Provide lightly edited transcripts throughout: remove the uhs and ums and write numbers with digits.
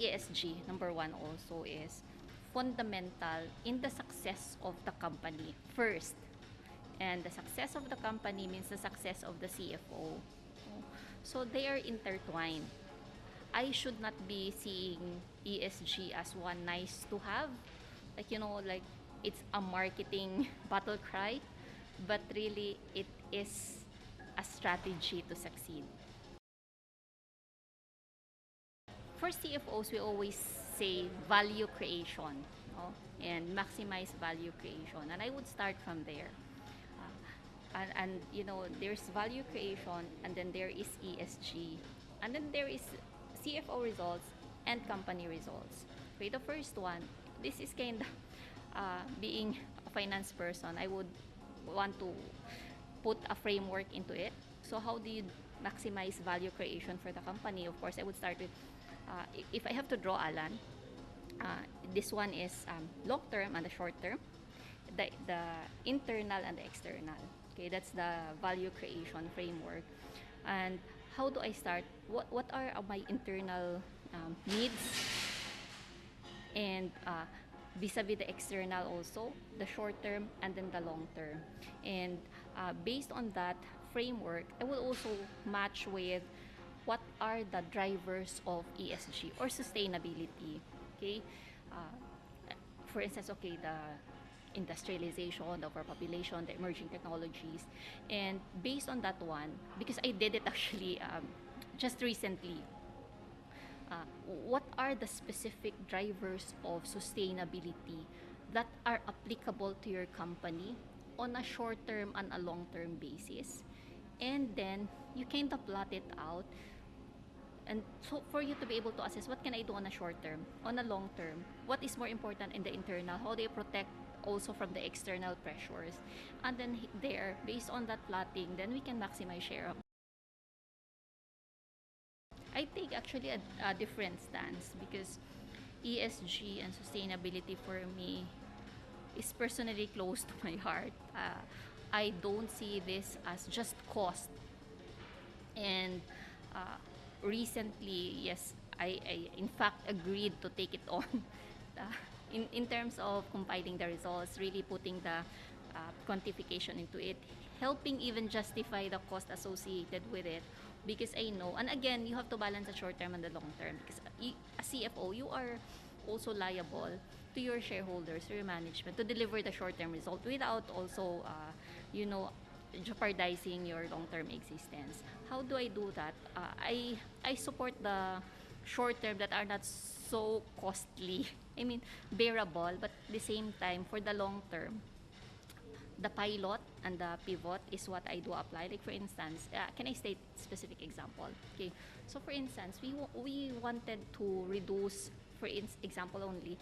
ESG, number one also, is fundamental in the success of the company first. And the success of the company means the success of the CFO. So they are intertwined. I should not be seeing ESG as one nice to have. Like it's a marketing battle cry, but really it is a strategy to succeed. For CFOs, we always say value creation, no? And maximize value creation. And I would start from there. There's value creation, and then there is ESG, and then there is CFO results and company results. Okay, the first one, this is kind of being a finance person, I would want to put a framework into it. So how do you maximize value creation for the company? Of course, I would start with, if I have to draw, Alan, this one is long term and the short term, the internal and the external. Okay, that's the value creation framework. And how do I start? What are my internal needs, and vis-a-vis the external also, the short term and then the long term. And based on that framework, I will also match with what are the drivers of ESG or sustainability. Okay, for instance, okay, the industrialization of our population, the emerging technologies, and based on that one, because I did it actually just recently, what are the specific drivers of sustainability that are applicable to your company on a short-term and a long-term basis, and then you kind of plot it out. And so for you to be able to assess what can I do on a short term, on a long term, what is more important in the internal, how do you protect also from the external pressures, and then there, based on that plotting, then we can maximize share. I take actually a different stance, because ESG and sustainability for me is personally close to my heart. I don't see this as just cost. And recently, yes, I in fact agreed to take it on. In terms of compiling the results, really putting the quantification into it, helping even justify the cost associated with it, because I know, and again, you have to balance the short term and the long term, because as CFO, you are also liable to your shareholders, to your management, to deliver the short term result without also, jeopardizing your long term existence. How do I do that? I support the short term that are not so costly. I mean, bearable, but at the same time, for the long term, the pilot and the pivot is what I do apply. Like for instance, can I state specific example? Okay, so for instance, we wanted to reduce, for example only,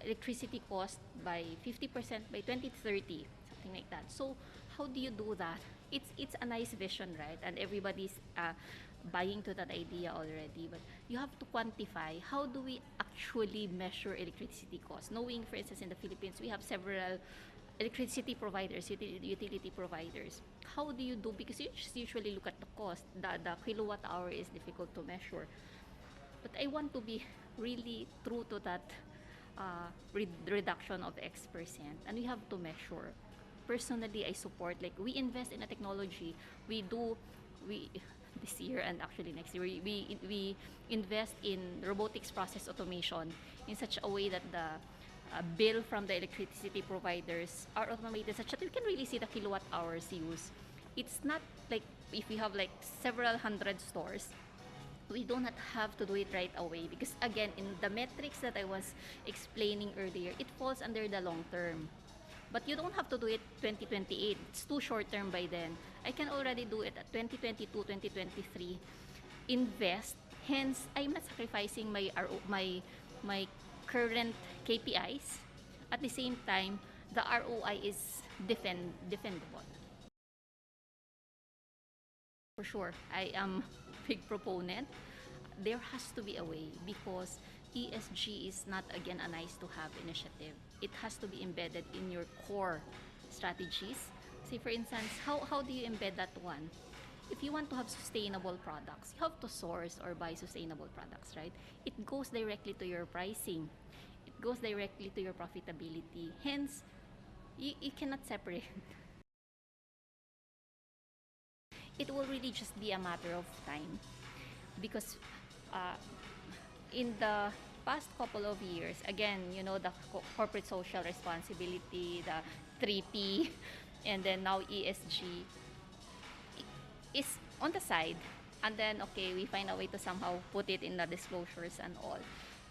electricity cost by 50% by 2030, something like that. So how do you do that? It's a nice vision, right? And everybody's buying to that idea already, but you have to quantify how do we actually measure electricity cost, knowing for instance in the Philippines we have several electricity providers, utility providers. How do you do, because you just usually look at the cost, the kilowatt hour is difficult to measure, but I want to be really true to that reduction of X%, and we have to measure. Personally, I support, like, we invest in a technology, we this year and actually next year, we invest in robotics process automation in such a way that the bill from the electricity providers are automated such that we can really see the kilowatt hours used. It's not like if we have like several hundred stores, we do not have to do it right away, because again, in the metrics that I was explaining earlier, it falls under the long term. But you don't have to do it 2028. It's too short term by then. I can already do it at 2022, 2023. Invest. Hence, I'm not sacrificing my current KPIs. At the same time, the ROI is defendable. For sure, I am a big proponent. There has to be a way, because ESG is not, again, a nice to have initiative. It has to be embedded in your core strategies. Say for instance, how do you embed that one? if you want to have sustainable products, you have to source or buy sustainable products, right? It goes directly to your pricing. It goes directly to your profitability. Hence, you cannot separate. It will really just be a matter of time because uh, in the past couple of years, again, the corporate social responsibility, the 3P, and then now ESG is on the side. And then, okay, we find a way to somehow put it in the disclosures and all.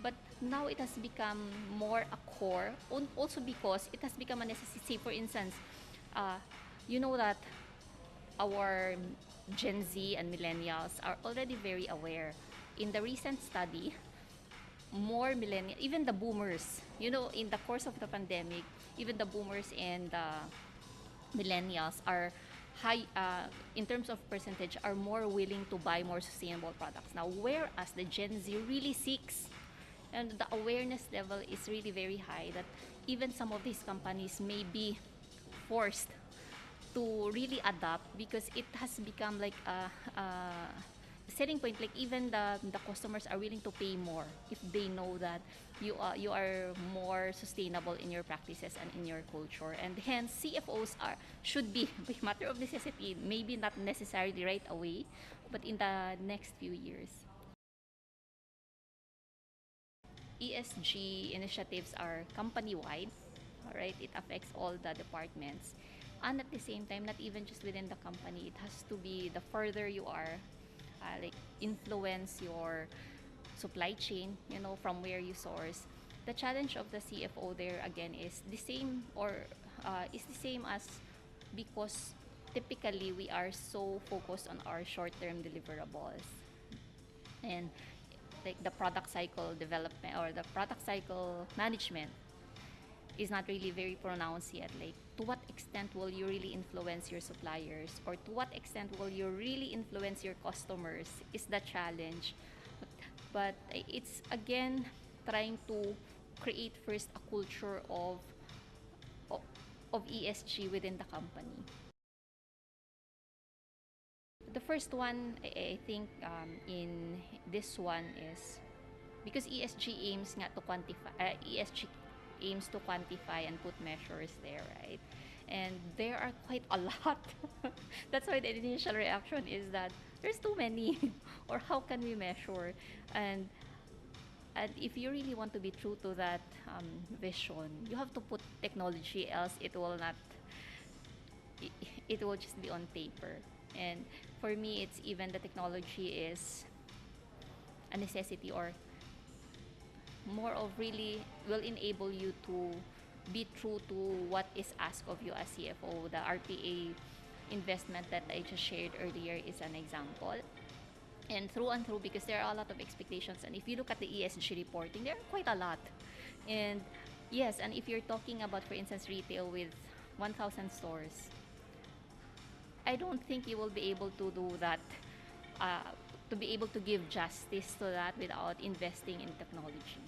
But now it has become more a core, also because it has become a necessity. For instance, uh, you know that our Gen Z and millennials are already very aware. In the recent study, more millennials, even the boomers, in the course of the pandemic, even the boomers and the millennials are high, in terms of percentage, are more willing to buy more sustainable products now, whereas the Gen Z really seeks, and the awareness level is really very high, that even some of these companies may be forced to really adapt because it has become like a selling point. Like even the customers are willing to pay more if they know that you are more sustainable in your practices and in your culture, and hence CFOs should be by matter of necessity, maybe not necessarily right away, but in the next few years. ESG initiatives are company-wide, right? It affects all the departments. And at the same time, not even just within the company, it has to be the further you are, like influence your supply chain, from where you source. The challenge of the CFO there again is the same, or is the same as, because typically we are so focused on our short-term deliverables, and like the product cycle development or the product cycle management is not really very pronounced yet. Like, to what extent will you really influence your suppliers, or to what extent will you really influence your customers is the challenge. But it's again trying to create first a culture of, of ESG within the company. The first one, I think, in this one is because ESG aims nga to quantify, ESG aims to quantify and put measures there, right? And there are quite a lot. That's why the initial reaction is that there's too many, or how can we measure? And and if you really want to be true to that vision, you have to put technology, else it, it will just be on paper. And for me, it's even the technology is a necessity, or more of really will enable you to be true to what is asked of you as CFO. The RPA investment that I just shared earlier is an example. And through, because there are a lot of expectations. And if you look at the ESG reporting, there are quite a lot. And yes, and if you're talking about, for instance, retail with 1,000 stores, I don't think you will be able to do that, uh, to be able to give justice to that without investing in technology.